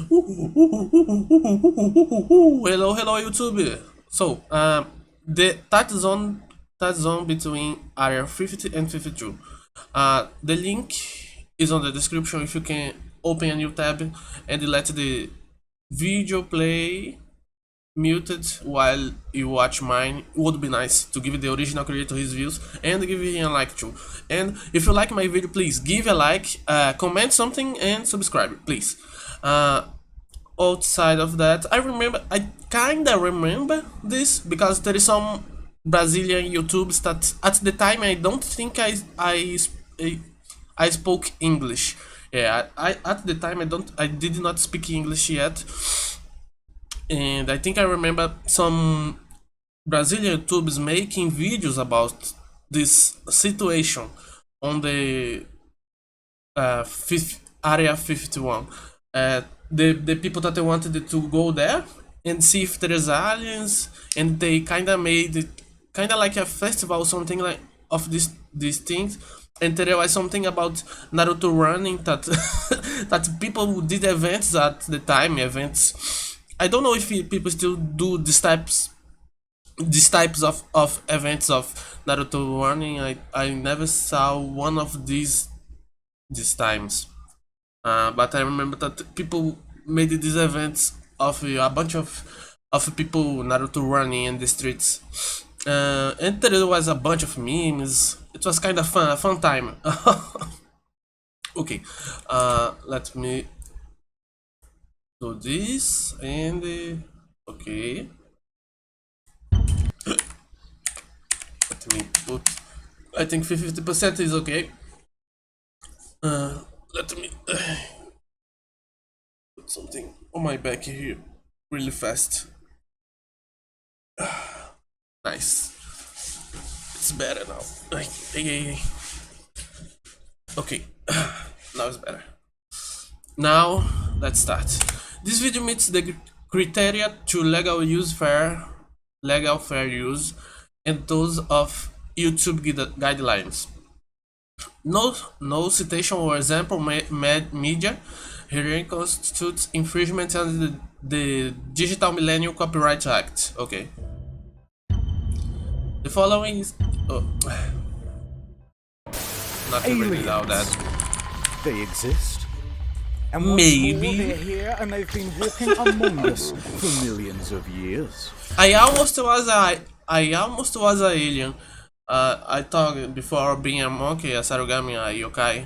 Hello, YouTube. So, the time zone between area 50 and 52. The link is on the description. If you can open a new tab and let the video play muted while you watch mine, it would be nice to give the original creator his views and give him a like too. And if you like my video, please give a like, comment something, and subscribe, please. Outside of that, I kinda remember this because there is some Brazilian YouTubes that at the time I don't think I spoke English. Yeah, I at the time I did not speak English yet, and I think I remember some Brazilian YouTubers making videos about this situation on the area 51. The people that they wanted to go there and see if there's aliens, and they kind of made it kind of like a festival, something like of these things. And there was something about Naruto running that that people did events at the time. Events. I don't know if people still do these types of events of Naruto running. I never saw one of these times. But I remember that people made these events of a bunch of people Naruto running in the streets. And there was a bunch of memes. It was kind of fun, a fun time. Okay, let me do this and okay. Let me put. I think 50% is okay. Let me put something on my back here really fast. Nice. It's better now. Okay, now it's better. Now let's start. This video meets the criteria to legal fair use, and those of YouTube guidelines. No citation or example media herein constitutes infringement under the Digital Millennium Copyright Act. Okay. The following is. Oh. Not really loud that. They exist. And Maybe they're here and they've been walking among us for millions of years. I almost was a alien. I thought before being a monkey, a Sarugami, a yokai,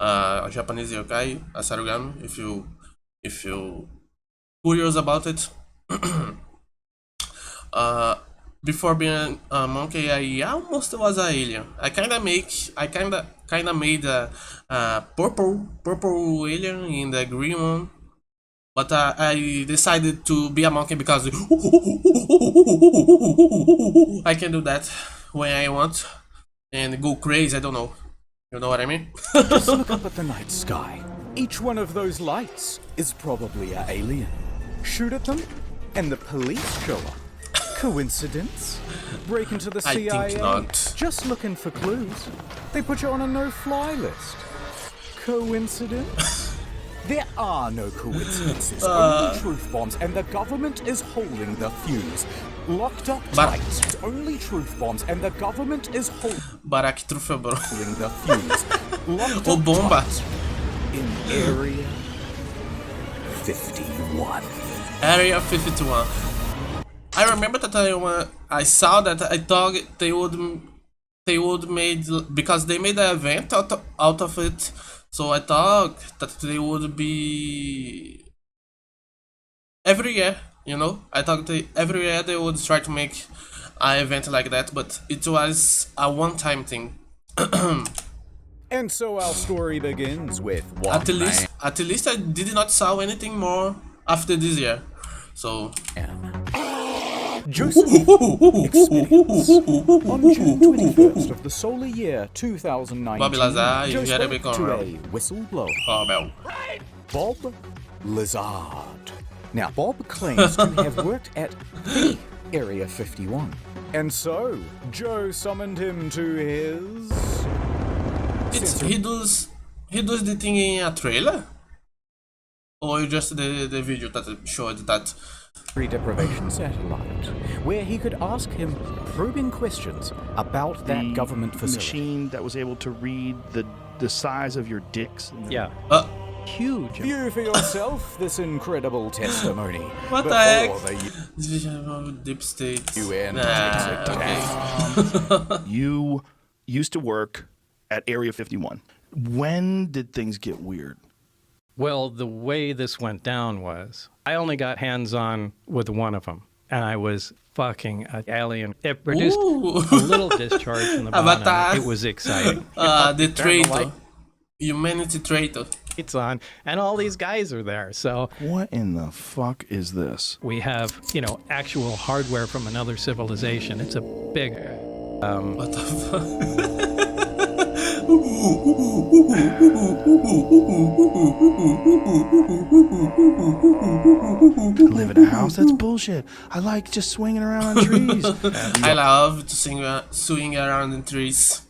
a Japanese yokai, a Sarugami. If you curious about it, before being a monkey, I almost was a alien. I kinda made a purple alien in the green one. But I decided to be a monkey because I can do that when I want and go crazy. I don't know. You know what I mean? Just look up at the night sky. Each one of those lights is probably an alien. Shoot at them, and the police show up. Coincidence? Break into the CIA. I think not. Just looking for clues. They put you on a no-fly list. Coincidence? There are no coincidences, only truth bombs, and the government is holding the fuse. Locked up tight, only truth bombs, and the government is holding the fuse. Locked up bomba. tight in Area 51. Area 51. I remember that I saw that. I thought they would made, because they made an event out of it. So I thought that they would be every year, you know. I thought every year they would try to make an event like that, but it was a one-time thing. And so our story begins with one At least I did not saw anything more after this year. So Joseph experience. On June 21st of the solar year 2019, Joe spoke to a whistleblower. Bob Lazard. Now, Bob claims to have worked at the Area 51. And so, Joe summoned him to his... he does the thing in a trailer? Or just the video that showed that? Deprivation satellite, where he could ask him probing questions about that government facility. Machine that was able to read the size of your dicks. Yeah. Huge. View for yourself this incredible testimony. What the heck? The Deep state. UN You used to work at Area 51. When did things get weird? Well, the way this went down was I only got hands-on with one of them, and I was fucking an alien. It produced a little discharge in the bottom. It was exciting. The traitor. Humanity traitor. It's on, and all these guys are there. So what in the fuck is this? We have, actual hardware from another civilization. It's a big... What the fuck? Live in a house? That's bullshit. I like just swinging around on trees. I love to swing around in trees.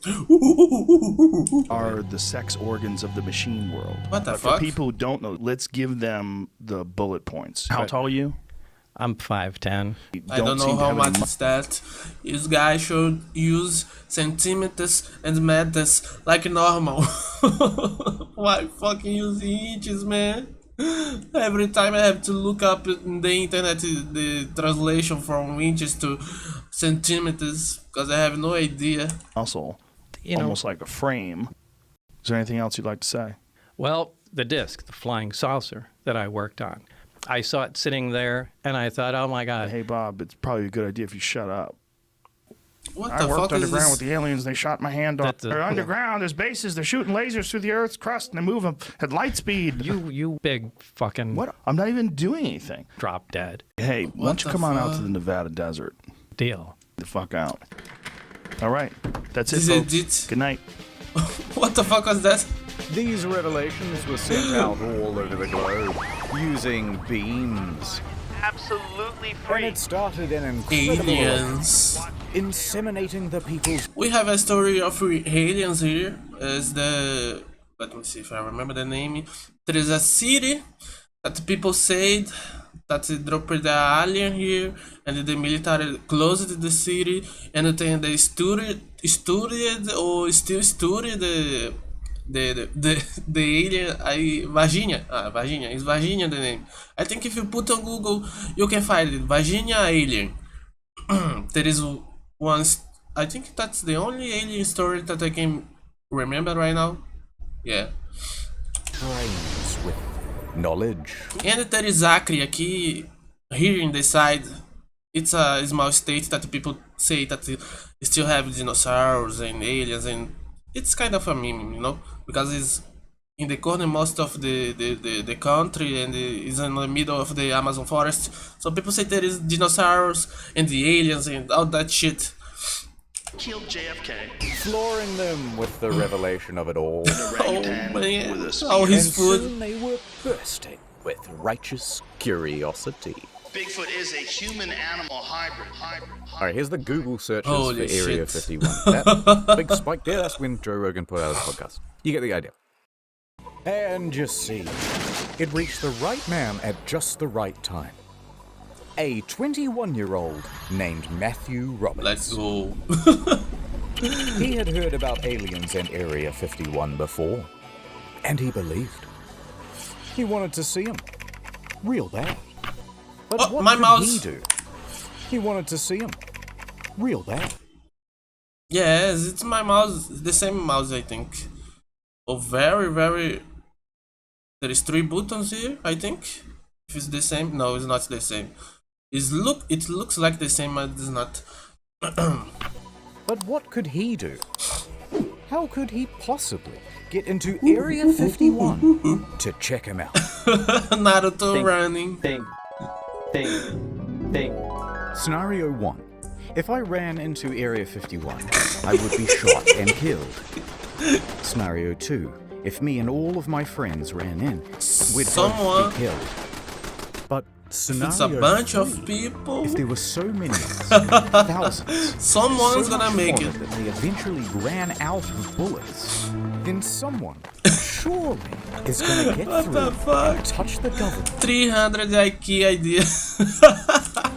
Are the sex organs of the machine world. What the fuck? For people who don't know, let's give them the bullet points. How tall are you? I'm 5'10". I don't know how much is that. This guy should use centimeters and meters like normal. Why fucking use inches, man? Every time I have to look up in the internet the translation from inches to centimeters because I have no idea. Muscle, almost like a frame. Is there anything else you'd like to say? Well, the disc, the flying saucer that I worked on. I saw it sitting there, and I thought, oh my god. Hey, Bob, it's probably a good idea if you shut up. What I the worked fuck is underground this? with the aliens. They shot my hand off. They're underground. There's bases. They're shooting lasers through the Earth's crust, and they move them at light speed. You big fucking... What? I'm not even doing anything. Drop dead. Hey, why don't you come on out to the Nevada desert? Deal. The fuck out. All right. That's it, Is folks. it? Good night. What the fuck was that? These revelations were sent out all over the globe using beams. Absolutely And free. it started an incredible Aliens. inseminating the people's... We have a story of aliens here. Is the... Let me see if I remember the name. There is a city that people said that they dropped the alien here, and the military closed the city, and then they studied or still study the alien. Virginia. Is Virginia the name? I think if you put on Google, you can find it. Virginia alien. There is one. I think that's the only alien story that I can remember right now. Yeah. brains with knowledge. And there is Acre aqui, here in the side. It's a small state that people say that they still have dinosaurs and aliens, and it's kind of a meme, you know, because it's in the corner most of the country, and it's in the middle of the Amazon forest. So people say there is dinosaurs and the aliens and all that shit. Killed JFK. Flooring them with the revelation of it all. Oh man, all his And food. soon they were bursting with righteous curiosity. Bigfoot is a human-animal hybrid. Alright, here's the Google searches Holy for Area shit. 51. That big spike there, that's when Joe Rogan put out his podcast. You get the idea. And you see, it reached the right man at just the right time. A 21-year-old named Matthew Roberts. Let's go. He had heard about aliens in Area 51 before, and he believed. He wanted to see them. Real bad. But Oh, what my could mouse. he do? He wanted to see them. Real bad. Yes, it's my mouse, the same mouse, I think. Oh, very. There is 3 buttons here, I think. If it's the same, no, it's not the same. It looks like the same, but it's not. But what could he do? How could he possibly get into Area 51 to check him out? Naruto running. Scenario 1. If I ran into Area 51, I would be shot and killed. Scenario 2. If me and all of my friends ran in, we'd both be killed. But scenario It's a bunch 3, of people. if there were so many of us, thousands, Someone's so gonna much make fodder it. that they eventually ran out of bullets, then someone surely is gonna get What through the fuck? and touch the government 300 IQ idea.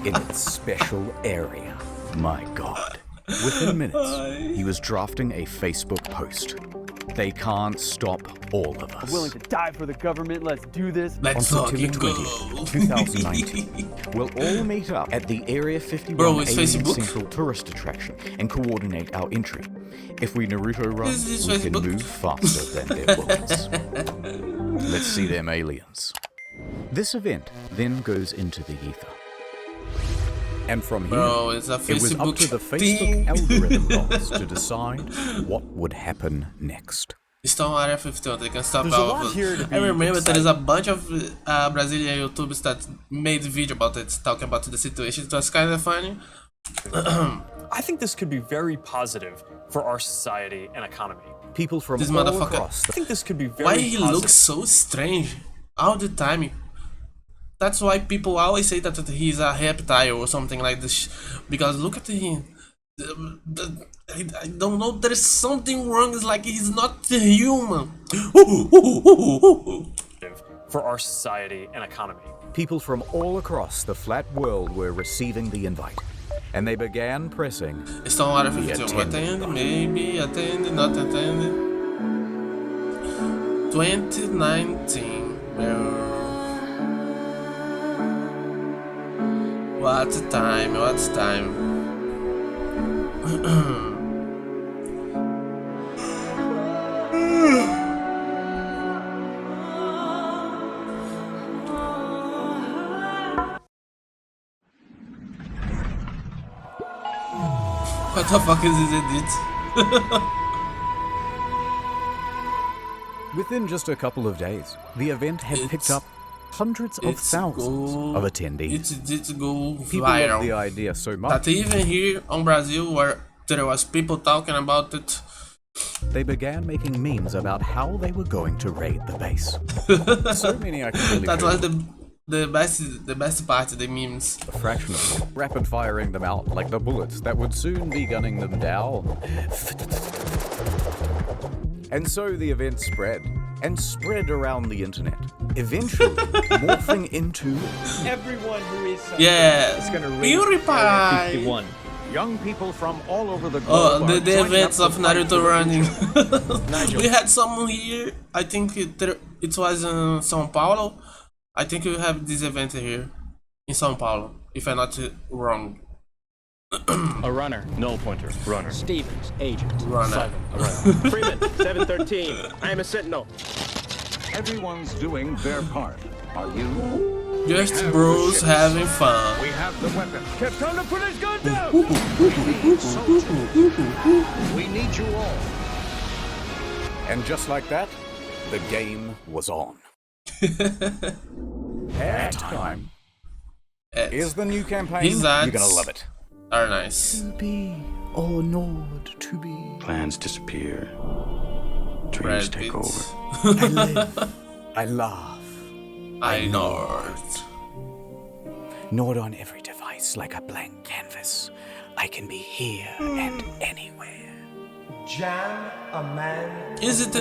in its special area. My God. Within minutes, he was drafting a Facebook post. They can't stop all of us. Willing to die for the government, let's do this. Let's On fucking September go. 20th, 2019, we'll all meet up at the Area 51 Bro, it's Alien Facebook? Central tourist attraction and coordinate our entry. If we Naruto run, Is this we can Facebook? move faster than their bullets. Let's see them aliens. This event then goes into the ether. And from here, Bro, it's a it was up Facebook to the thing. Facebook algorithm gods to decide what would happen next. Estão Area 51, they can stop There's a all lot of here it. to I be remember there is excited. a bunch of Brazilian YouTubers that made video about it, talking about the situation. It was kind of funny. I think this could be very positive for our society and economy. People from This all motherfucker- across I think this could be very Why he positive. looks so strange all the time? That's why people always say that he's a reptile or something like this. Because look at him. I don't know. There's something wrong. It's like he's not human. For our society and economy. People from all across the flat world were receiving the invite, and they began pressing Estão Area 51. attended. Attend, maybe, attend, not attend. 2019. What a time, what a time. What the fuck is this edit? Within just a couple of days, the event had picked up hundreds of thousands of attendees. It's go People loved the viral. idea so That much, even here on Brazil, where there was people talking about it, they began making memes about how they were going to raid the base. So many I could really that show was you. the best part, the memes. A fraction of them, rapid firing them out like the bullets that would soon be gunning them down. And so the event spread, and spread around the internet, eventually morphing into Everyone who is Yeah, is gonna read PewDiePie. 51. young people from all over the Oh, globe. the events of Naruto running. Nigel. We had someone here. I think it was in São Paulo. I think we have this event here in São Paulo, if I'm not wrong. A runner. Null pointer, runner. Stevens, agent. Runner. Freeman, 713. I am a sentinel. Everyone's doing their part. Are you? Just bros having fun. We have the weapon. Kept time to put his gun down! We need you all. And just like that, the game was on. Halftime is the new campaign. These ads You're gonna love it. are nice. To be or not to be. Plans disappear. Dreams Brad take Pitt. over. I live. I laugh. I know. Nod on every device like a blank canvas. I can be here and anywhere. Jam a man. Is it?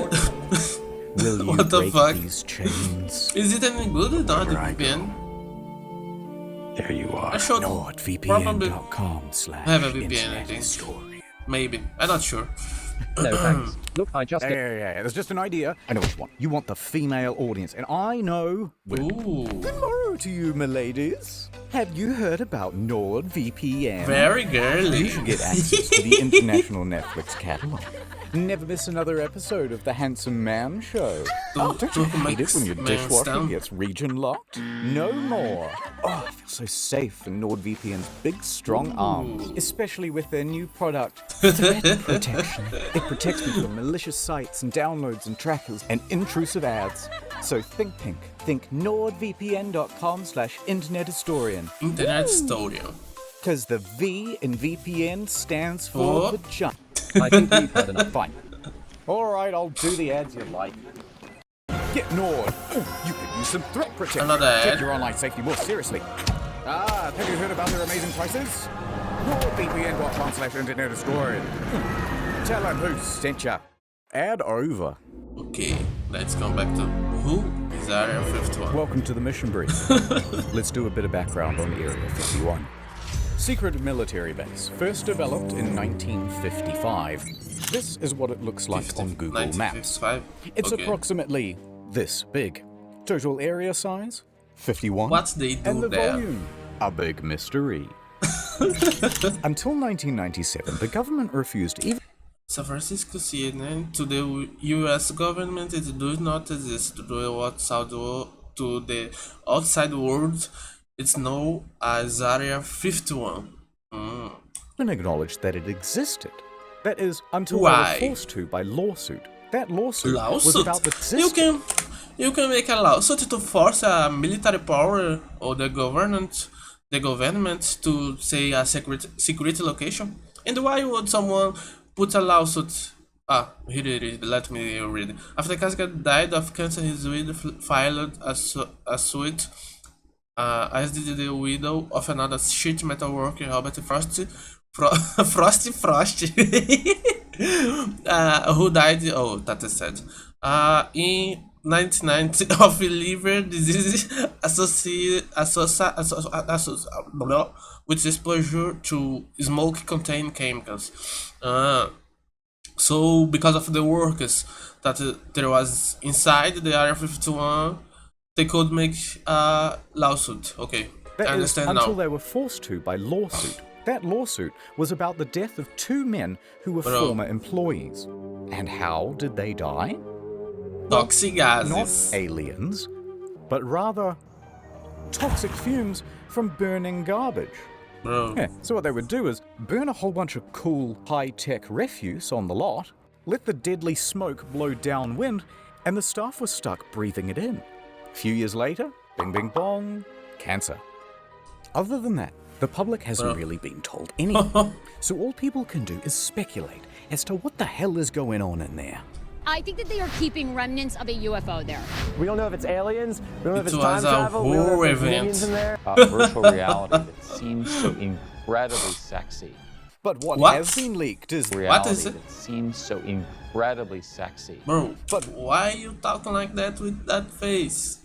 Will you What the break fuck? these chains? Is it any good or not? The Wherever I go. VPN? There you I are. should have a VPN, I think. NordVPN.com/internet Maybe. I'm not sure. No thanks. Look, I just Yeah, there's just an idea. I know what you want. You want the female audience, and I know. Ooh. Tomorrow to you, my ladies. Have you heard about NordVPN? Very girly. You should get access to the international Netflix catalog. Never miss another episode of The Handsome Man Show. Oh, don't you hate it when your Man dishwasher stamp. gets region locked? No more. Oh, I feel so safe in NordVPN's big, strong arms, especially with their new product, Threat Protection. It protects me from malicious sites and downloads and trackers and intrusive ads. So think pink. Think NordVPN.com/Internet Historian. Internet Studio. Because the V in VPN stands for Oh. vagina. I think we've had enough. Fine. Alright, I'll do the ads you like. Get Nord. You could use some threat protection. Another ad. Take your online safety more seriously. Have you heard about their amazing prices? NordVPN.com/Internet Historian. Tell them who sent ya. Add over. Okay, let's come back to who is Area 51. Welcome to the mission brief. Let's do a bit of background on Area 51. Secret military base, first developed in 1955. This is what it looks like on Google Maps. 1955? It's Okay. approximately this big. Total area size, 51. What they do and the there? volume, a big mystery. Until 1997, the government refused even San Francisco CNN to the US government it does not exist to the outside world. It's known as Area 51. acknowledged that it existed. That is, until Why? they were forced to by lawsuit. That lawsuit was Lawsuit? about the existence. You can make a lawsuit to force a military power or the government to say a secret location. And why would someone put a lawsuit? Here it is. Let me read. After Kafka died of cancer, his widow filed a suit. As did the widow of another sheet metal worker, Robert Frosty, who died. Oh, that is sad. In 1990 of liver disease with exposure to smoke-containing chemicals. So because of the workers that there was inside the Area 51, they could make a lawsuit. Okay, I understand until now. they were forced to by lawsuit. That lawsuit was about the death of two men who were former employees. And how did they die? Toxic gases. Not aliens, but rather toxic fumes from burning garbage. Bro. Yeah, so what they would do is burn a whole bunch of cool, high-tech refuse on the lot, let the deadly smoke blow downwind, and the staff was stuck breathing it in. A few years later, bing bing bong, cancer. Other than that, the public hasn't really been told anything. So all people can do is speculate as to what the hell is going on in there. I think that they are keeping remnants of a UFO there. We don't know if it's aliens, we don't know if It it's time was a travel, we don't know horror if there's event. minions in there. Virtual reality that seems so incredibly sexy. But what has been leaked is Reality is it? that seems so incredibly sexy. Bro, but why are you talking like that with that face?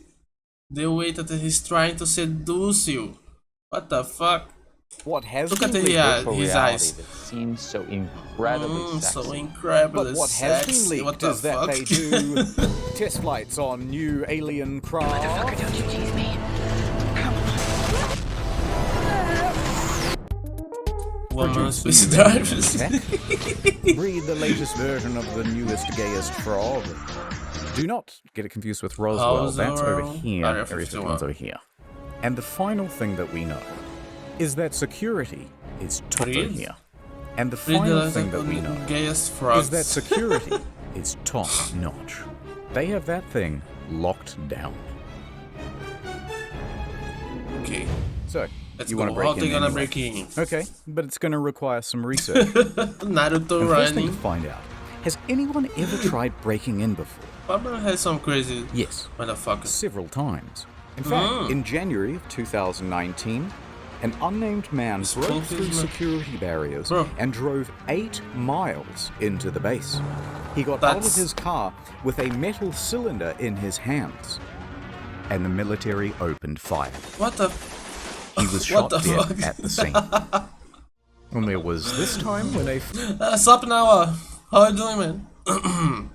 The way that he's trying to seduce you. What the fuck? What has Look at been the, leaked. Virtual his reality eyes. that seems so incredibly sexy. So incredibly But what has sexy. been What leaked the is that fuck? they do test flights on new alien craft. Don't you tease me. Woman Produce Space new Divers. alien tech. Breed the latest version of the newest, gayest frog. Do not get it confused with Roswell. That's over here. Area Area 51. 51's over here. And the final thing that we know is that security is top Breed? here. And the Read final the thing that we know gayest frogs. is that security is top notch. They have that thing locked down. Okay. So, Let's you go. want to break How in they gonna anyway? break in? Okay, but it's going to require some research. Naruto The first thing to running. find out, has anyone ever tried breaking in before? Pablo has some crazy Yes, motherfuckers. several times. In fact, in January of 2019, an unnamed man broke through security barriers and drove 8 miles into the base. He got out of That's- his car with a metal cylinder in his hands, and the military opened fire. What the? He was What shot the dead fuck? at the scene. And there was this time when a Stop now. How are you doing, man?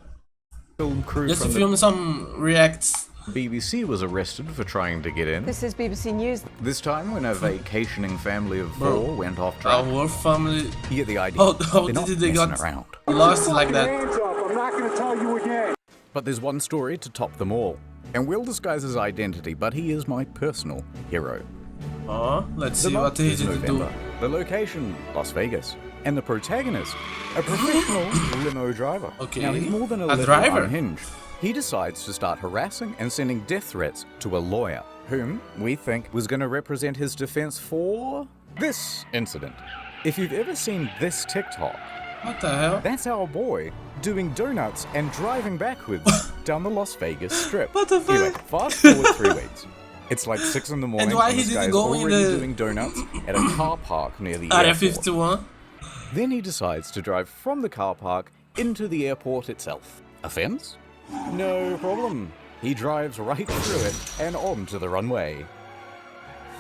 film crew Just to from film some reacts. the BBC was arrested for trying to get in. This is BBC News. This time when a vacationing family of 4 Bro, went off track. Our family. You get the idea. How They're not did they messing got around. lost like that? I'm not going to tell you again. But there's one story to top them all. And will disguise his identity, but he is my personal hero. Let's The see month what he is did do. November. The location, Las Vegas. And the protagonist, a professional limo driver. Okay. Now he's more than a A little driver? unhinged. He decides to start harassing and sending death threats to a lawyer, whom we think was going to represent his defense for this incident. If you've ever seen this TikTok, What the hell? that's our boy doing donuts and driving backwards down the Las Vegas Strip. What the fuck? Anyway, fast forward 3 weeks. It's like 6 in the morning. And why he this didn't guy's go in already the- doing donuts at a car park near the Area airport. 51. Then he decides to drive from the car park into the airport itself. Offense? No problem. He drives right through it and onto the runway.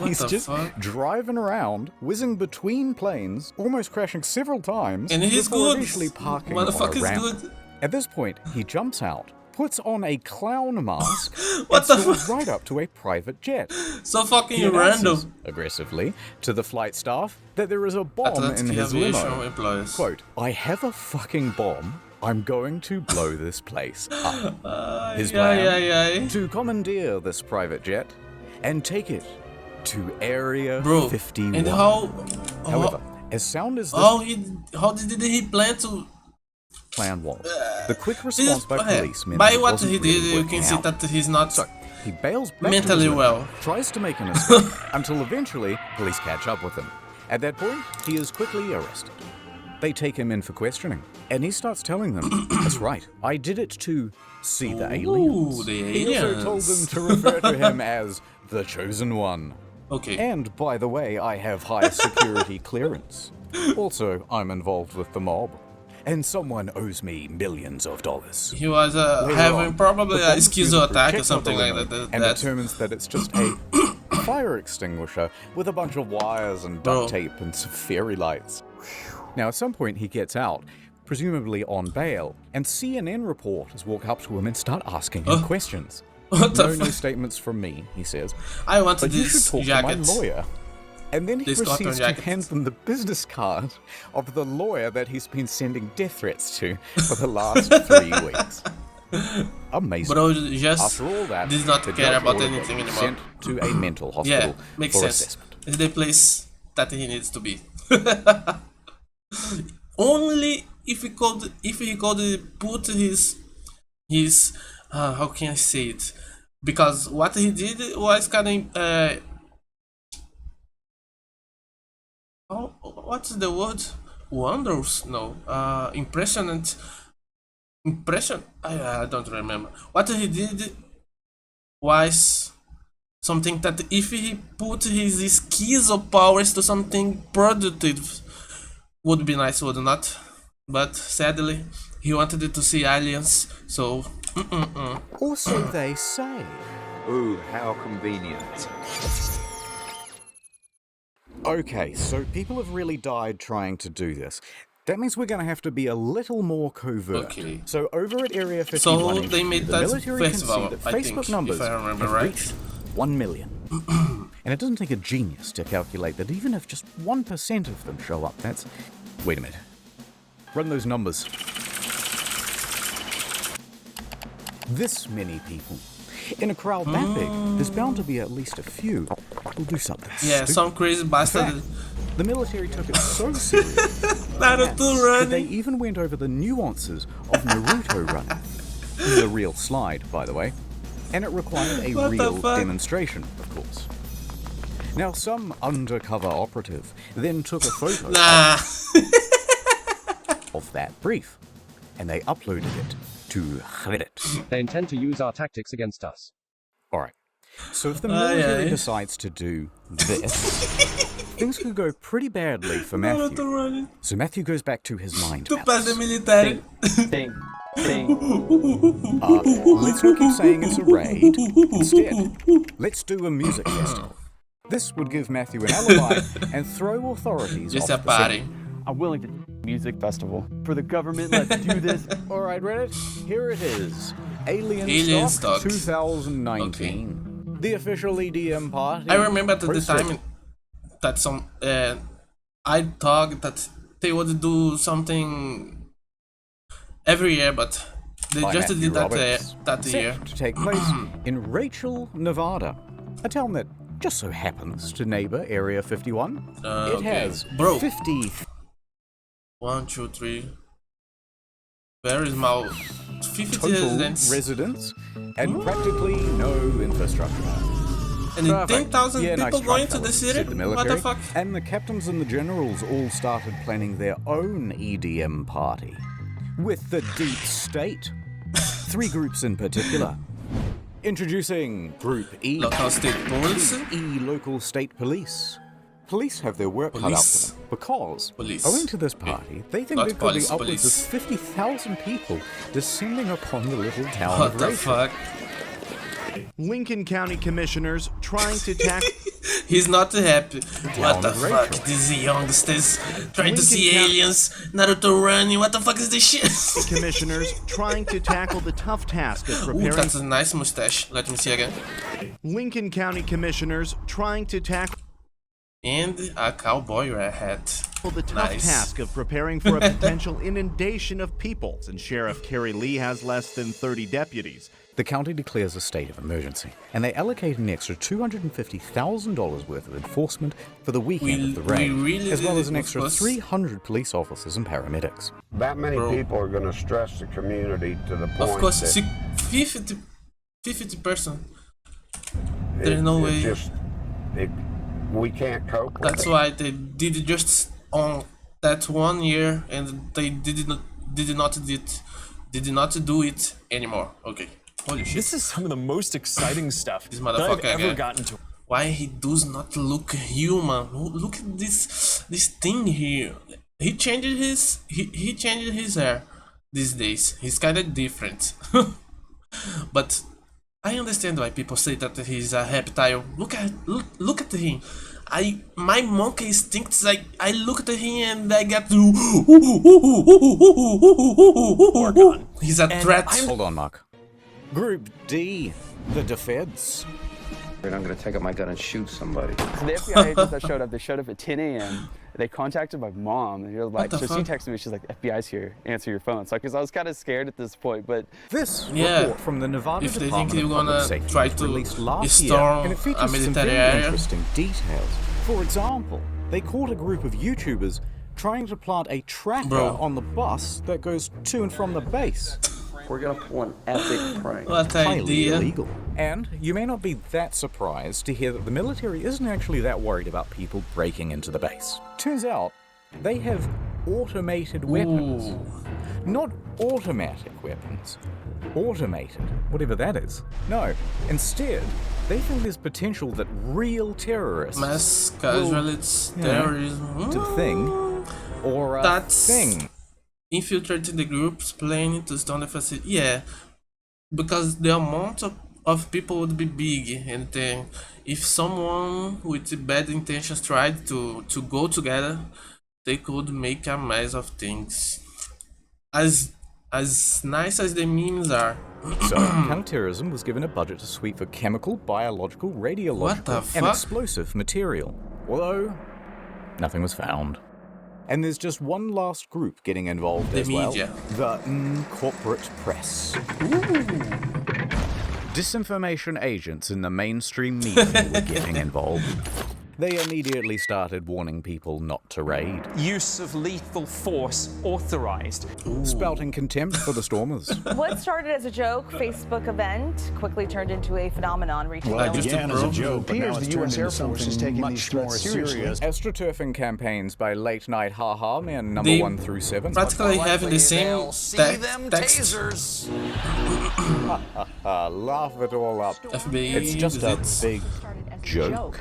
He's just driving around, whizzing between planes, almost crashing several times, and he's before good. eventually parking on a ramp. Good. At this point, he jumps out, puts on a clown mask, and soars right up to a private jet. So fucking random. Aggressively to the flight staff that there is a bomb in his limo. Quote, "I have a fucking bomb. I'm going to blow this place up." His plan, to commandeer this private jet and take it to Area 51. And However, as sound as this... How did he plan to... plan was. The quick response by police meant by what he did, you can see that he's not he bails back mentally well. Tries to make an escape, until eventually police catch up with him. At that point, he is quickly arrested. They take him in for questioning, and he starts telling them, "That's right, I did it to see the aliens." He also told them to refer to him as the Chosen One. Okay. And by the way, I have high security clearance. Also, I'm involved with the mob. And someone owes me millions of dollars. He was having probably a schizo attack or something like that. And determines that it's just a fire extinguisher with a bunch of wires and duct tape and some fairy lights. Now, at some point, he gets out, presumably on bail, and CNN reporters walk up to him and start asking him questions. No statements from me, he says. I want but this you should talk jacket. to my lawyer. And then he proceeds to hand them the business card of the lawyer that he's been sending death threats to for the last 3 weeks. Amazing. Bro just after all that, does not care about anything anymore. Sent to a mental hospital makes for sense. assessment. It's the place that he needs to be. Only if he could put his how can I say it? Because what he did was kind of what's the word? Wondrous? No. Impression? I don't remember. What he did was something that if he put his schizo powers to something productive would be nice, would not? But sadly, he wanted it to see aliens, so... Or so they say. Ooh, how convenient. Okay, so people have really died trying to do this. That means we're going to have to be a little more covert. Okay. So over at Area 51, so they made the that military festival, can see that I Facebook think, numbers if I remember have right. reached 1 million. And it doesn't take a genius to calculate that even if just 1% of them show up, that's... Wait a minute. Run those numbers. This many people. In a crowd that big, there's bound to be at least a few who'll do something stupid. Some crazy bastard. The military took it so serious Naruto running. They even went over the nuances of Naruto running. This is a real slide, by the way, and it required a real demonstration, of course. Now, some undercover operative then took a photo of that brief, and they uploaded it to Reddit. They intend to use our tactics against us. Alright, so if the military decides to do this, things could go pretty badly for Matthew. So Matthew goes back to his mind palace. Let's not keep saying it's a raid. Instead, let's do a music festival. This would give Matthew an alibi and throw authorities Just off a the party. scene. I'm willing to music festival for the government. Let's do this. All right, Reddit. Here it is. Alien Stock 2019. Okay. The official EDM party. I remember at the time that some I thought that they would do something every year, but they just did that year. To take place in Rachel, Nevada, a town that just so happens to neighbor Area 51. It has 50. 1, 2, 3. Very small. 50 total residents and practically no infrastructure. And 10,000 people going to the city? What the fuck? And the captains and the generals all started planning their own EDM party. With the deep state. 3 groups in particular. Introducing Group E. Local State Police. E, Local State Police. Police have their work cut out for them. Because, Police. owing to this party, they think Not there could be police, upwards police. of 50,000 people descending upon the little town What of the Rachel. fuck? Lincoln County commissioners trying to tackle. He's not happy. What the of fuck? Rachel. These youngsters trying to Lincoln see County- aliens, Naruto running. What the fuck is this shit? Commissioners trying to tackle the tough task of Ooh, preparing. that's a nice mustache. Let me see again. Lincoln County commissioners trying to tackle And a cowboy hat. the tough Nice. task of preparing for a potential inundation of people. And Sheriff Kerry Lee has less than 30 deputies. The county declares a state of emergency, and they allocate an extra $250,000 worth of enforcement for the weekend of the raid, really as well did as an it, extra of course. 300 police officers and paramedics. That many Bro. people are going to stress the community to the point Of course, that 50%. There's no way. We can't cope with That's it. why they did it just on that 1 year, and they did not do it anymore. Okay. Holy shit. This is some of the most exciting stuff This that I've motherfucker ever again. gotten to. Why he does not look human? Look at this thing here. He changed his hair these days. He's kind of different. But I understand why people say that he's a reptile. Look at him. My monkey instincts, like I look at him and I get to. He's a threat. Hold on, Mark. Group D, the defense. I'm going to take out my gun and shoot somebody. So the FBI agents that showed up, they showed up at 10 a.m. They contacted my mom, and she was like, What the so she fuck? texted me, she's like, FBI's here, answer your phone. So, because I was kind of scared at this point, but This Yeah. report from the Nevada If they Department think of you're Public gonna Safety try was to released last year, storm and it a features some military very area. interesting details. For example, they caught a group of YouTubers trying to plant a tracker Bro. on the bus that goes to and from the base. We're going to pull an epic prank. What Highly idea? illegal. And you may not be that surprised to hear that the military isn't actually that worried about people breaking into the base. Turns out, they have automated weapons. Ooh. Not automatic weapons. Automated, whatever that is. No, instead, they think there's potential that real terrorists Mass will, casualties, you know, terrorism. to the thing, or a That's thing. infiltrating the groups, planning to storm the facility. Yeah, because the amount of people would be big, and then if someone with bad intentions tried to go together, they could make a mess of things. As nice as the memes are. So, counterterrorism was given a budget to sweep for chemical, biological, What the radiological, and fuck? explosive material. Although, nothing was found. And there's just one last group getting involved The as media. well. The corporate press. Disinformation agents in the mainstream media were getting involved. They immediately started warning people not to raid, Use of lethal force authorized. spouting contempt for the stormers. What started as a joke Facebook event quickly turned into a phenomenon reaching Well, it millions. began as a joke, but now it's turned into something much more serious. Astroturfing campaigns by late night haha men number They 1 through 7. Practically having the same text. Laugh it all up. FBI It's just a visits. big joke.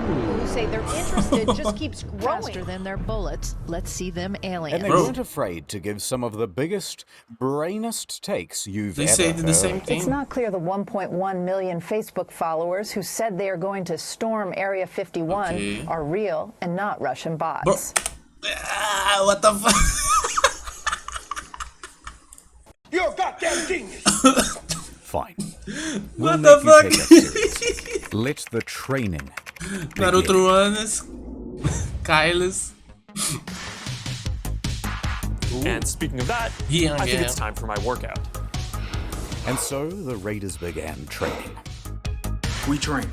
Who say they're interested just keeps growing. Faster than their bullets. Let's see them aliens. And they weren't afraid to give some of the biggest, brainest takes you've They ever say heard. the same thing. It's not clear the 1.1 million Facebook followers who said they are going to storm Area 51 Okay. are real and not Russian bots. What the fuck? You're a goddamn genius. Fine. What We'll the make you fuck? take that seriously. Let the training Naruto runs. Kyles. And speaking of that, Yeah, I think yeah. it's time for my workout. And so the Raiders began training. We train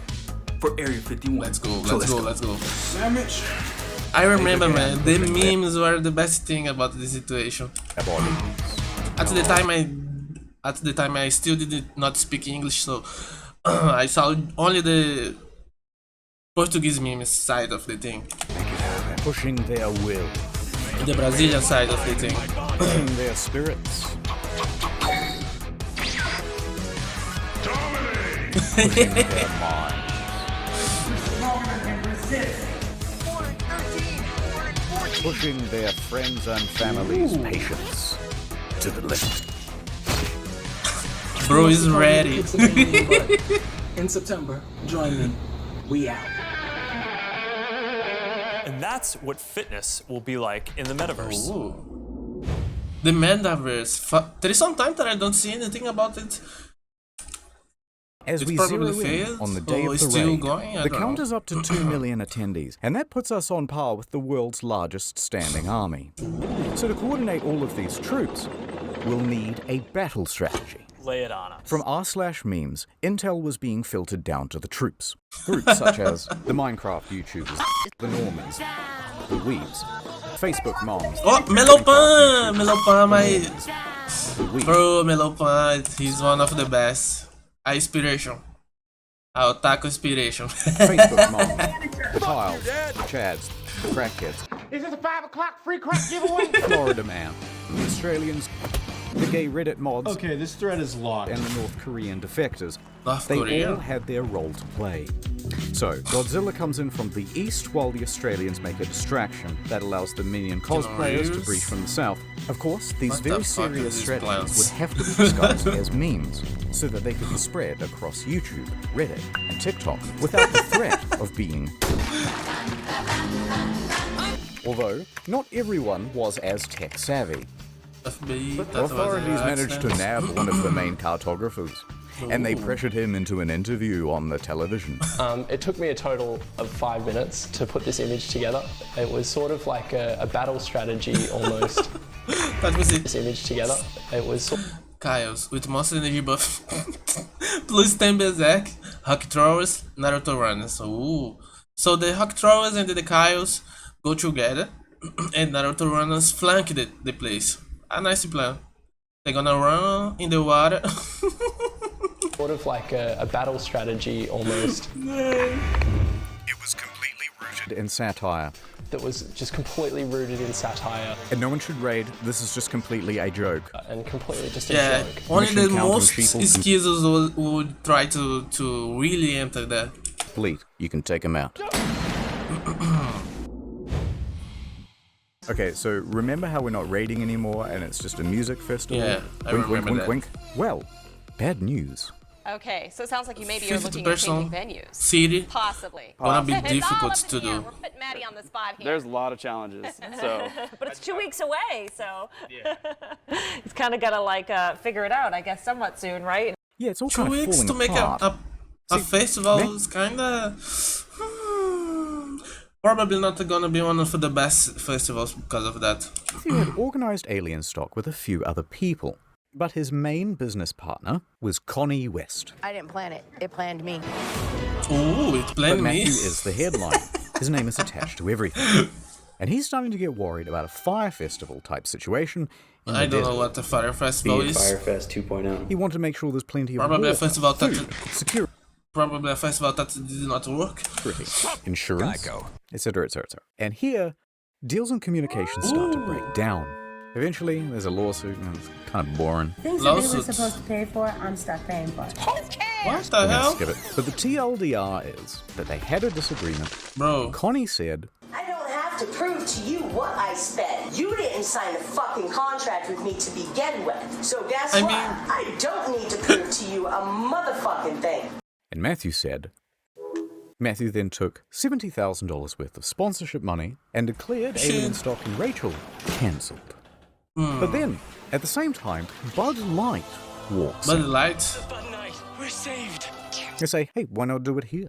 for Area 51. Let's go, So let's go. Sandwich. I remember, man, the memes were the best thing about the situation. At the time I still did not speak English, so I saw only the Portuguese memes side of the thing. Pushing their will. The Brazilian side of the thing. Pushing their spirits. Pushing their minds. pushing their friends and family's patience to the limit. Bro is ready. In September, join me. We out. And that's what fitness will be like in the metaverse. Ooh. The metaverse. There is some time that I don't see anything about it. As It's we probably zero in failed, on the day or of it's the still raid, going? I the don't count know. is up to 2 million attendees, and that puts us on par with the world's largest standing army. So to coordinate all of these troops, we'll need a battle strategy. Lay it on us. From r/memes, intel was being filtered down to the troops. Groups such as the Minecraft YouTubers, the Normans, the Weebs, Facebook moms. Oh, Melopan! Melopan, bro, Melopan, he's one of the best. Inspiration. Otaku inspiration. Facebook moms, the Tiles, the Chads, the Crackheads. Is this a 5 o'clock free crack giveaway? Florida Man, the Australians, the gay Reddit mods. Okay, this thread is locked. And the North Korean defectors. North They Korea. all had their role to play. So, Godzilla comes in from the east while the Australians make a distraction that allows the minion cosplayers to breach from the south. Of course, these What very the fuck serious is these strategies plans? would have to be disguised as memes so that they could be spread across YouTube, Reddit, and TikTok without the threat of being... Although, not everyone was as tech-savvy. Authorities managed to nab one of the main cartographers, and they pressured him into an interview on the television. It took me a total of 5 minutes to put this image together. It was sort of like a battle strategy almost. That was it. This image together. It was Kyles with Monster Energy buff plus 10 Berserk, Huck Throwers, Naruto Runners. Ooh. So the Huck Throwers and the Kyles go together and Naruto Runners flank the place. A nice plan. They're gonna run in the water. sort of like a battle strategy almost. It was completely rooted in satire. That was just completely rooted in satire. And no one should raid, this is just completely a joke. And completely just a joke. Only the most schizzos would try to really enter there. Fleet, you can take him out. Okay, so remember how we're not raiding anymore and it's just a music festival? Yeah, I wink, remember wink, that. wink, wink. Well, bad news. Okay, so it sounds like you maybe are looking at changing venues. City. Possibly. Gonna be It's all difficult up in to the air. do. We're putting Maddie on the spot here. There's a lot of challenges, so. But it's 2 weeks away, so. It's kind of got to like figure it out, I guess, somewhat soon, right? Yeah, it's all 2 kind of weeks falling to make apart. a festival is kinda... probably not gonna be one of the best festivals because of that. He had organized Alien Stock with a few other people, but his main business partner was Connie West. I didn't plan it. It planned me. Ooh, it planned But me. Matthew is the headline. His name is attached to everything. And he's starting to get worried about a fire festival type situation. I don't know what the fire festival is. Firefest 2.0. He wanted to make sure there's plenty of Probably a water, festival that food, security, probably a festival that did not work. insurance, etc., etc. And here, deals and communications start to break down. Eventually, there's a lawsuit, and it's kind of boring. Things that they were supposed to pay for, I'm stuck paying for. What the We're gonna hell? skip it. But the TLDR is that they had a disagreement. Bro. Connie said, I don't have to prove to you what I spent. You didn't sign a fucking contract with me to begin with. So guess what? I don't need to prove to you a motherfucking thing. and Matthew said, Matthew then took $70,000 worth of sponsorship money and declared Alien Stock and Rachel cancelled. But then, at the same time, Bud Light walks Bud in. Light? We're saved. They say, hey, why not do it here?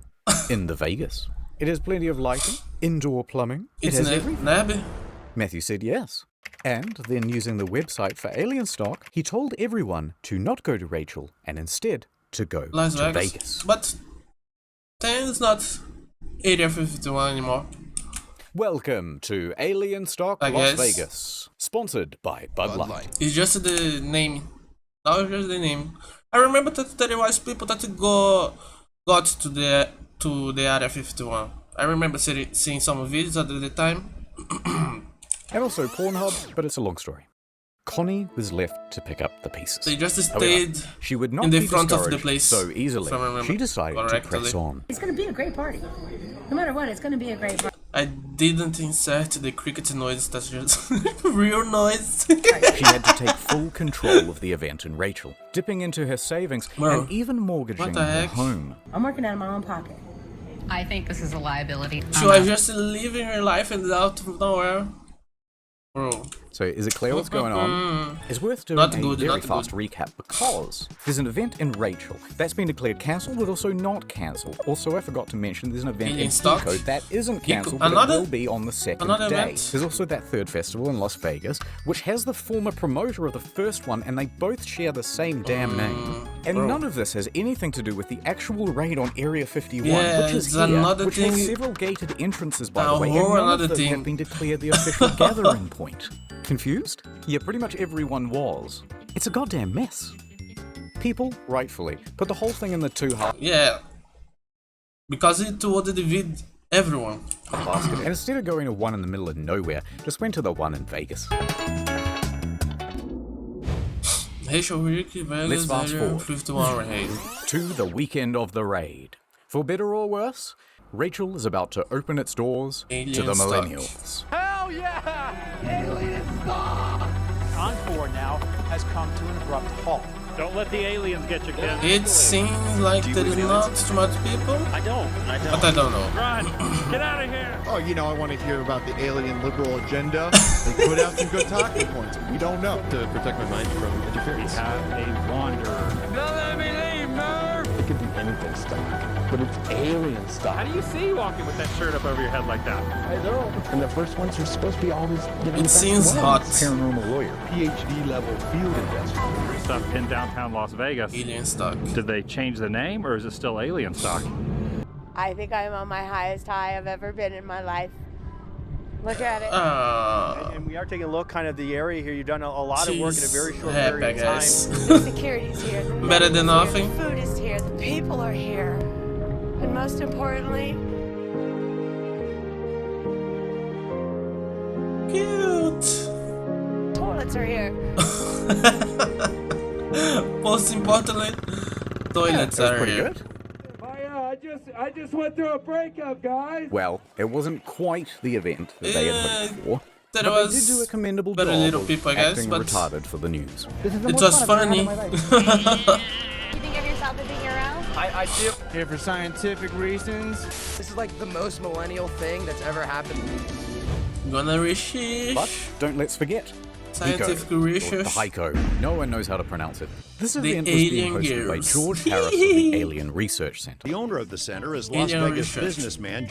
In the Vegas. It has plenty of lighting, indoor plumbing. It's it has an everything. Nabby. Matthew said yes. And then using the website for Alien Stock, he told everyone to not go to Rachel and instead to go Las to Vegas. Vegas. But 10 is not Area 51 anymore. Welcome to Alien Stock I Las guess. Vegas, sponsored by Bud Light. It's just the name. That was just the name. I remember that there was people that got to the Area 51. I remember seeing some videos at the time. And also Pornhub, but it's a long story. Connie was left to pick up the pieces. They just However, stayed she would not in the be front of the discouraged place, so easily. if I remember She decided to correctly. press on. It's going to be a great party. No matter what, it's going to be a great party. I didn't insert the cricket noise, that's just real noise. She had to take full control of the event in Rachel, dipping into her savings and even mortgaging her home. I'm working out of my own pocket. I think this is a liability. She was just living her life and out of nowhere. Bro. So is it clear what's going on? It's worth doing a very fast recap because there's an event in Rachel that's been declared cancelled but also not cancelled. Also, I forgot to mention there's an event in Hiko that isn't cancelled but it will be on the second day. Event? There's also that third festival in Las Vegas, which has the former promoter of the first one, and they both share the same damn name. And none of this has anything to do with the actual raid on Area 51, which is here, which has several gated entrances, by the way, and none of them have been declared the official gathering point. Confused? Yeah, pretty much everyone was. It's a goddamn mess. People, rightfully, put the whole thing in the two halves. Yeah. Because it would divide everyone. And instead of going to one in the middle of nowhere, just went to the one in Vegas. Let's fast forward to the weekend of the raid. For better or worse, Rachel is about to open its doors to the millennials. Hell yeah! Encore now has come to an abrupt halt. Don't let the aliens get you, kid. It seems like there is not too much people. I don't. But I don't know. Run! Get out of here! Oh, you know, I want to hear about the alien liberal agenda. They put out some good talking points. We don't know. To protect my mind from interference. We have a wanderer. Don't let me leave, Murph! It could be anything stuff, but it's alien stuff. How do you see walking with that shirt up over your head like that? I don't. And the first ones are supposed to be always, it seems hot. Paranormal lawyer, PhD level field investigator. Stuff in downtown Las Vegas. Alien stock. Did they change the name, or is it still alien stock? I think I'm on my highest high I've ever been in my life. Look at it. And we are taking a look kind of the area here. You've done a lot of work in a very short period of time. The security's here. The better than nothing. The food is here. The people are here. And most importantly, cute. Toilets are here. Most importantly, toilets are here. Good. I just went through a breakup, guys. Well, it wasn't quite the event that they had hoped for. But they did do a commendable job little of people, I guess, acting but retarded for the news. It was funny. You think of yourself as being your own? I do. Here for scientific reasons. This is like the most millennial thing that's ever happened. Gonna research. But don't let's forget. Scientific research. The Hiko. No one knows how to pronounce it. This the event was being hosted by George Harris of the Alien Research Center. The owner of the center is Las Vegas businessman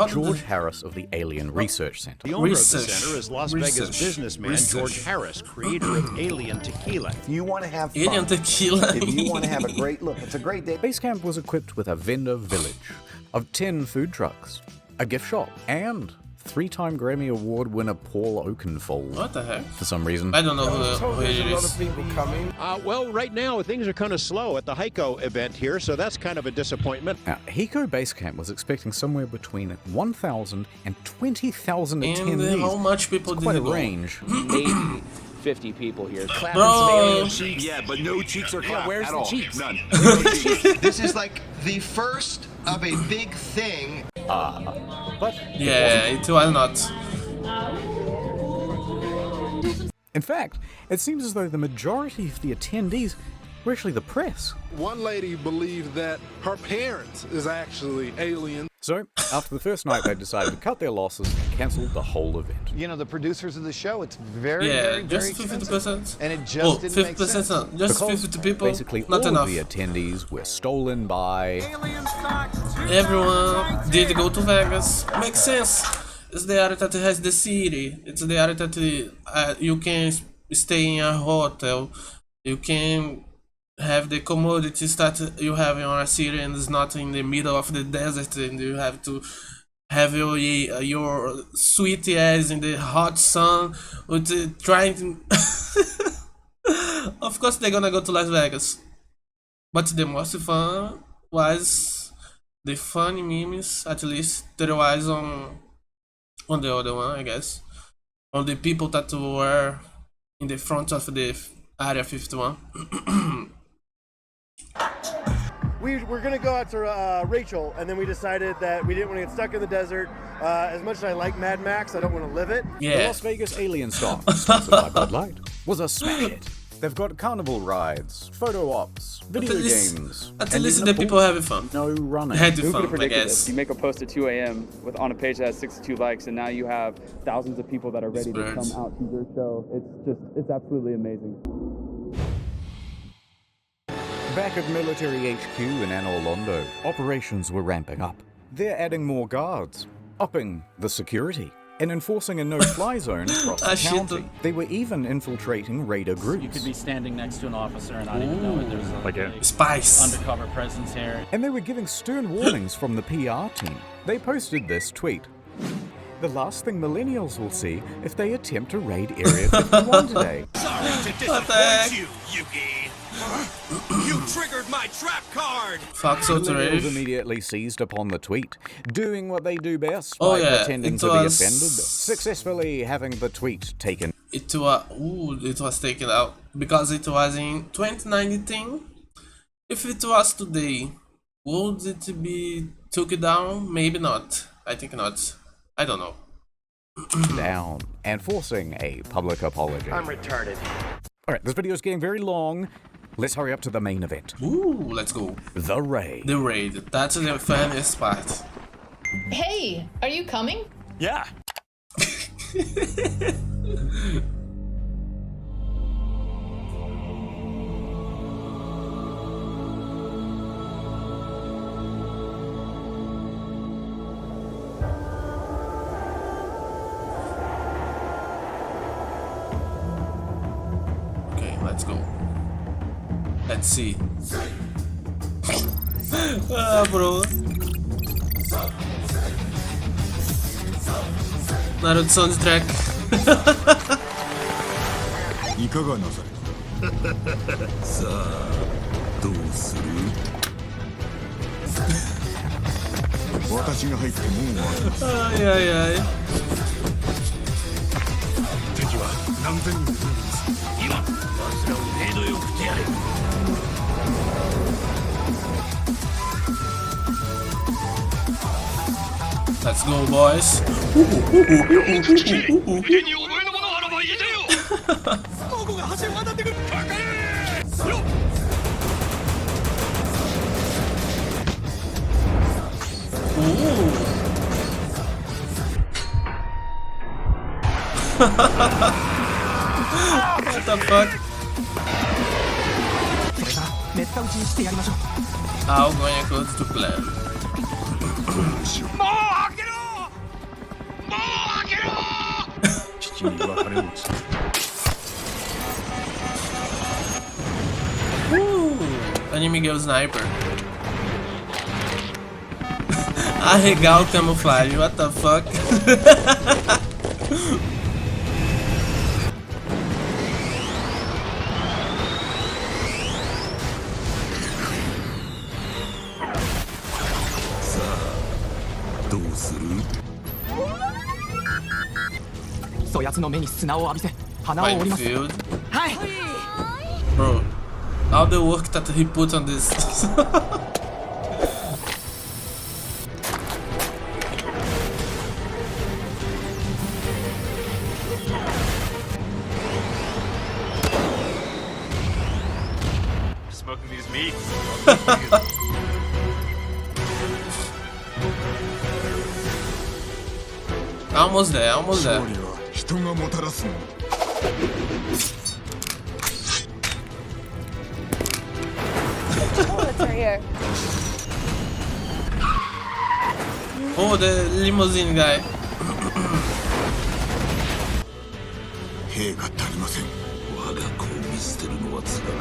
George Harris of the Alien Research Center. The owner of the center is Las Vegas businessman George Harris, creator of Alien Tequila. If you want to have fun, Alien Tequila. if you want to have a great look, it's a great day. Base camp was equipped with a vendor village of 10 food trucks, a gift shop, and 3-time Grammy Award winner Paul Oakenfold. What the heck? For some reason. I don't know who it is. A lot of people coming. Well, right now things are kind of slow at the Hiko event here, so that's kind of a disappointment. Now, Hiko Base Camp was expecting somewhere between 1,000 and 20,000 attendees. And how much people did quite a go? range. 50 people here. Clapping some alien cheeks. Yeah, but no cheeks are clapped where's at the all. cheeks? None. This is like the first of a big thing. But yeah, it was not. In fact, it seems as though the majority of the attendees were actually the press. One lady believed that her parents is actually alien. So, after the first night, they decided to cut their losses and cancel the whole event. You know, the producers of the show, it's very, Yeah, very, just very 50%. And it just didn't make 50%, sense. not, just Because 50 people, basically not all enough. of the attendees were stolen by... Everyone did go to Vegas. Makes sense. It's the area that has the city. It's the area that you can stay in a hotel. You can have the commodities that you have in a city and it's not in the middle of the desert and you have to have your sweet ass in the hot sun with trying to... Of course they're gonna go to Las Vegas. But the most fun was the funny memes, at least there was on the other one, I guess. On the people that were in the front of the Area 51. we were going to go out to Rachel, and then we decided that we didn't want to get stuck in the desert. As much as I like Mad Max, I don't want to live it. The Las Vegas Alien Stock, sponsored by Bud Light, was a smash hit. They've got carnival rides, photo ops, video games. At least the people having fun. No running. Had Who fun, could have I predicted guess. this? You make a post at 2 a.m. on a page that has 62 likes, and now you have thousands of people that are ready to come out to your show. It's absolutely amazing. Back at Military HQ in Anne Orlando, operations were ramping up. They're adding more guards, upping the security, and enforcing a no-fly zone across the county. They were even infiltrating raider groups. You could be standing next to an officer and not even know it. There's a spice undercover presence here. And they were giving stern warnings from the PR team. They posted this tweet. The last thing millennials will see if they attempt to raid Area 51 today. Sorry to disappoint you, Yugi. You triggered my trap card! Millennials immediately seized upon the tweet, doing what they do best by pretending to be offended, successfully having the tweet taken. It was taken out because it was in 2019. If it was today, would it be took down? Maybe not. I think not. I don't know. Down and forcing a public apology. I'm retarded. Alright, this video is getting very long. Let's hurry up to the main event. Ooh, let's go. The raid. The raid. That's the funniest part. Hey, are you coming? Yeah. Okay, let's go. Let's see. Bro. Naruto soundtrack. いかがなされさあどうする私が入って門を開けます Ai ai ai 敵は何千人もいます今奴らを程度よくしてやれ Let's go, boys. What the fuck? How going to go to plan? Anime Girl Sniper. Arregar o camuflagem, what the fuck? Minefield. Bro, all the work that he put on this. Smoking these meats. Almost there, almost there. 人がもたらすの Oh, the limousine guy. 兵が足りません我が子を見捨てるのはつらか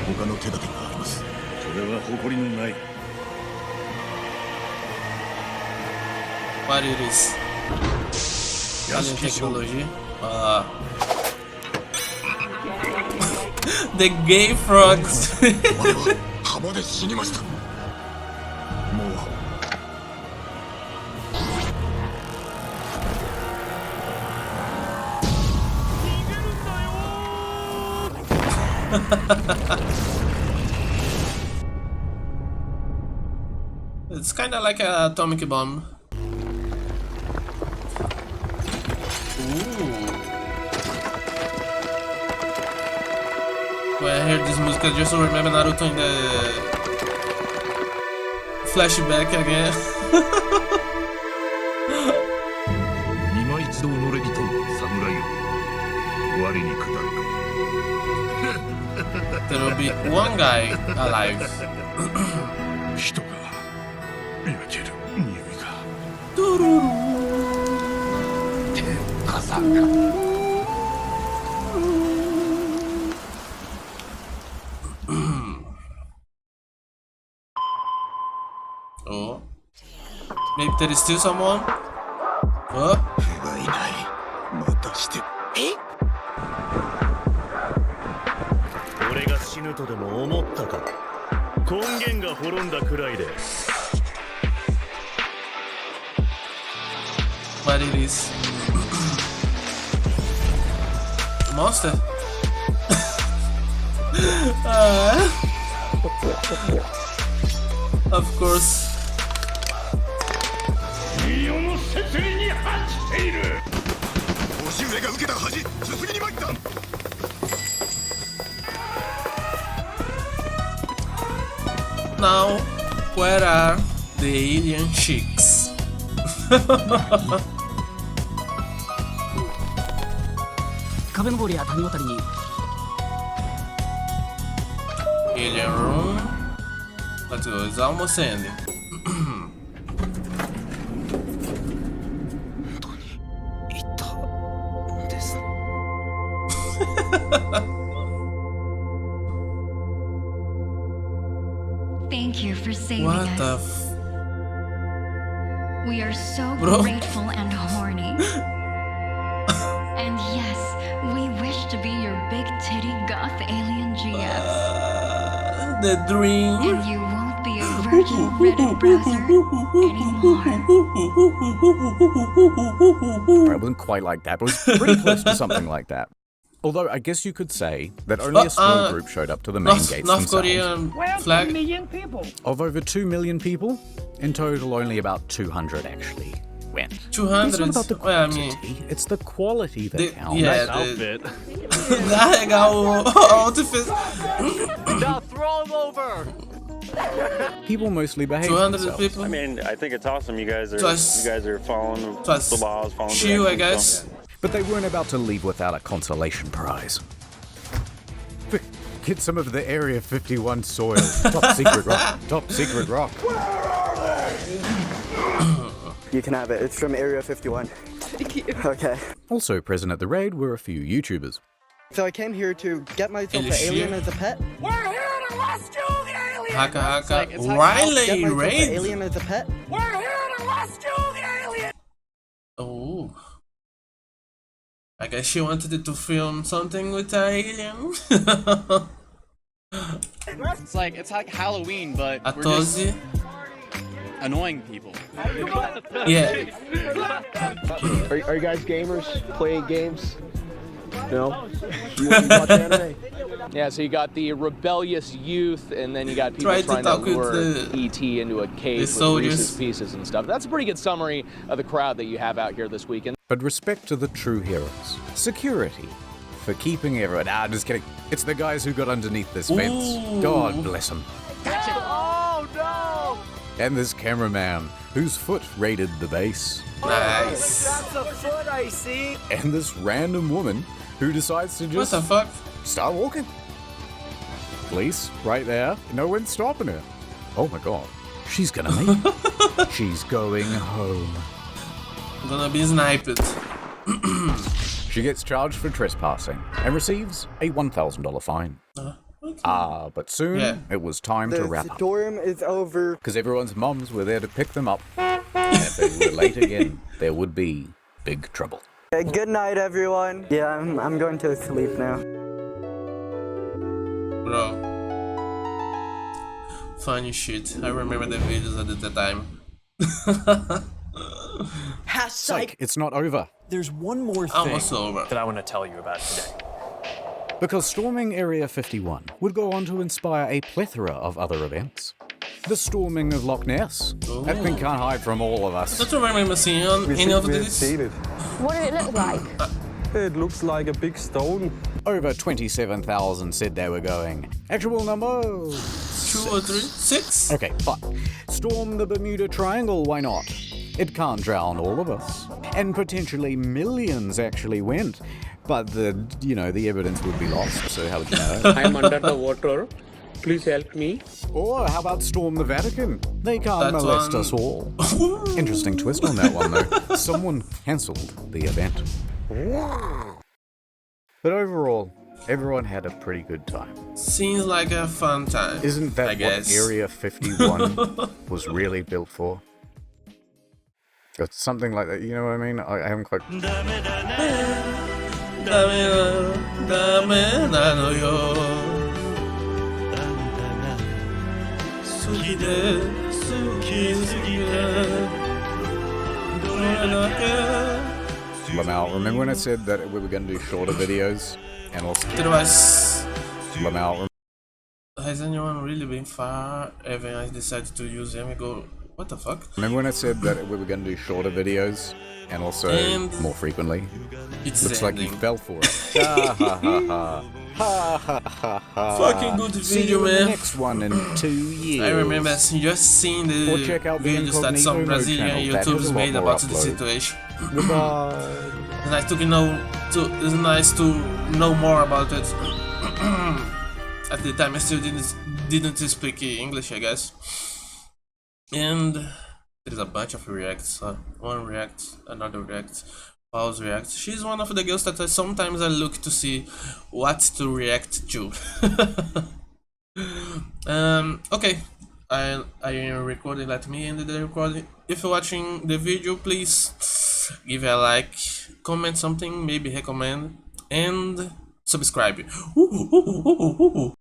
他の手立てがありますそれは誇りのない What it is? Alien technology. The gay frogs. 浜で死にましたもう Oh It's kind of like a atomic bomb. Ooh. When I hear this music, I just remember Naruto in the flashback again. There will be one guy alive. Oh, maybe there is still someone. Oh. 俺が死ぬとでも思ったか。根源が滅んだくらいで。What it is? Monster. Of course. Now, where are the alien chicks? Alien room. Let's go, it's almost ending. Thank you for saving What us. the We are so Bro. grateful and horny. And yes, we wish to be your big titty goth alien GFs. The dream. And you won't be a virgin Reddit browser anymore. I wasn't quite like that, but it was pretty close to something like that. Although I guess you could say that only a small group showed up to the main gates North themselves. Korean flag. Of over 2 million people, in total only about 200 actually went. 200. It's not about the Well, I quantity, mean, it's the quality that counts. yeah, Nice outfit. Now throw him over. People mostly behave 200 themselves. people. I mean, I think it's awesome. You guys are following the laws, following chill, I directions, guess. But they weren't about to leave without a consolation prize. Get some of the Area 51 soil. Top secret rock. Top secret rock. You can have it. It's from Area 51. Thank you. Okay. Also present at the raid were a few YouTubers. So I came here to get myself an alien as a pet. We're here to rescue the alien! Haka Haka. Get Riley myself an raid. alien as a pet. We're here to rescue the alien! Oh. I guess she wanted to film something with the alien. It's like Halloween, but I we're told just you. annoying people. Yeah. Are you guys gamers? Playing games? No? You watch anime? Yeah, so you got the rebellious youth, and then you got people Try to trying to talk with lure the- E.T. into a cave with soldiers. Reese's Pieces and stuff. That's a pretty good summary of the crowd that you have out here this weekend. But respect to the true heroes. Security. For keeping everyone. Ah, just kidding. It's the guys who got underneath this fence. Ooh. God bless them. Oh no! And this cameraman, whose foot raided the base. Nice. That's a foot I see. And this random woman who decides to What just the fuck? start walking. Police, right there. No one's stopping her. Oh my god. She's gonna make it. She's going home. Gonna be sniped. She gets charged for trespassing and receives a $1,000 fine. But soon it was time to wrap The up. storm is over. Because everyone's mums were there to pick them up. And if they were late again, there would be big trouble. Okay, good night, everyone. Yeah, I'm going to sleep now. Bro. Funny shit. I remember the videos at the time. Psych, it's not over. There's one more thing Almost over. that I want to tell you about today. Because storming Area 51 would go on to inspire a plethora of other events. The storming of Loch Ness. That thing can't hide from all of us. I don't remember seeing on any of this. What did it look like? It looks like a big stone. Over 27,000 said they were going. Actual number? 2 or 3? 6? Okay, fine. Storm the Bermuda Triangle, why not? It can't drown all of us. And potentially millions actually went. But the evidence would be lost, so how would you know? I'm under the water. Please help me. Or how about storm the Vatican? They can't molest us all. Interesting twist on that one, though. Someone cancelled the event. But overall, everyone had a pretty good time. Seems like a fun time. Isn't that what Area 51 was really built for? It's something like that, you know what I mean? I haven't quite... Lamau, remember when I said that we were going to do shorter videos? And also... Lamau, has anyone really been far? Even I decided to use them and go, what the fuck? Remember when I said that we were going to do shorter videos? And also more frequently? Looks like you fell for it. Ha ha ha ha. Ha ha ha ha. Fucking good video, See you man. in the next one in 2 years. I remember just seeing the videos that some Brazilian YouTubers made about the situation. Goodbye. It's nice to know more about it. At the time I still didn't speak English, I guess. And there's a bunch of reacts. One reacts, another reacts, pause reacts. She's one of the girls that sometimes I look to see what to react to. Okay, I am recording. Let me end the recording. If you're watching the video, please give a like, comment something, maybe recommend, and subscribe.